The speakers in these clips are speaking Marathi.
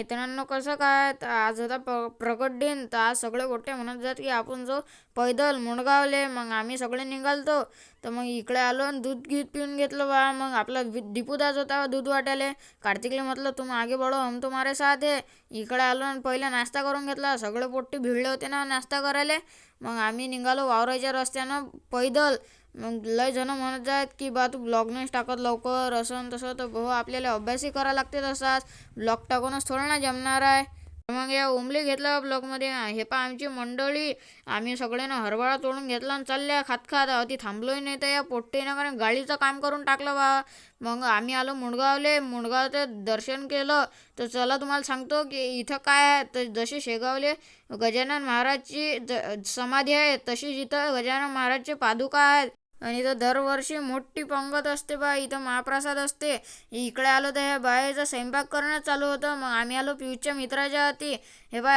मित्रांनो, कसं काय तर आज होता प्रकट दिन. तर आज सगळे गोटे म्हणत जात की आपण जो पैदल मुंडगावले. मग आम्ही सगळे निघालतो. तर मग इकडे आलो आणि दूध गीत पिऊन घेतलं बा. मग आपला दीपूदाच होता दूध वाटायले. कार्तिकले म्हटलं तुम आगे बढो, हम तुम्हारे साथ है. इकडे आलो आणि पहिला नाश्ता करून घेतला. सगळे पोट्टी भिडले होते ना नाश्ता करायला. मग आम्ही निघालो वावराच्या रस्त्यानं पैदल. मग लय जण म्हणत आहेत की बा तू ब्लॉग नाही टाकत लवकर, असं तसं. तर भाऊ आपल्याला अभ्यासही करायला लागते तसाच. ब्लॉग टाकूनच थोडं ना जमणार आहे. मग या ओमले घेतला ब्लॉगमध्ये. हे पा आमची मंडळी. आम्ही सगळ्यांना हरभरा तोडून घेतला आणि चालल्या खात खात. ती थांबलोही नाही तर या पोट्टेनं कारण गाडीचं काम करून टाकलं बा. मग आम्ही आलो मुंडगावले. मुंडगावचं दर्शन केलं. तर चला तुम्हाला सांगतो की इथं काय आहे. तर जशी शेगावले गजानन महाराजची समाधी आहे, तशीच इथं गजानन महाराजचे पादुका आहेत. आणि इथं दरवर्षी मोठी पंगत असते बा. इथं महाप्रसाद असते. इकडे आलो तर ह्या बायाचा स्वयंपाक करणं चालू होतं. मग आम्ही आलो पियूषच्या मित्राच्या हाती. हे बा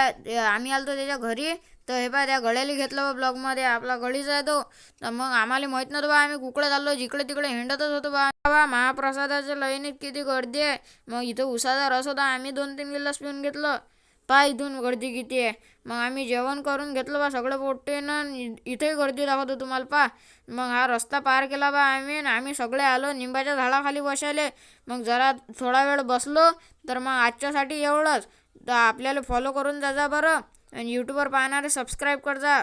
आम्ही आलो त्याच्या घरी. तर हे बा त्या गड्याला घेतलं बा ब्लॉगमध्ये. आपला गडीच आहे तो. तर मग आम्हाला माहीत नव्हतं बा. आम्ही कुकडे चाललो, जिकडे तिकडे हिंडतच होतो बा. महाप्रसादाच्या लाईनीत किती गर्दी आहे. मग इथं उसाचा रस होता. आम्ही 2-3 गिलास पिऊन घेतलं. पा इथून गर्दी किती आहे. मग आम्ही जेवण करून घेतलं बा सगळं पोट्टेनं. इथेही गर्दी दाखवतो तुम्हाला पा. मग हा रस्ता पार केला बा आम्ही सगळे आलो निंबाच्या झाडाखाली बसायले. मग जरा थोडा वेळ बसलो. तर मग आजच्यासाठी एवढंच. तर आपल्याला फॉलो करून जा बरं. आणि यूट्यूबवर पाहणारे सबस्क्राईब कर जा.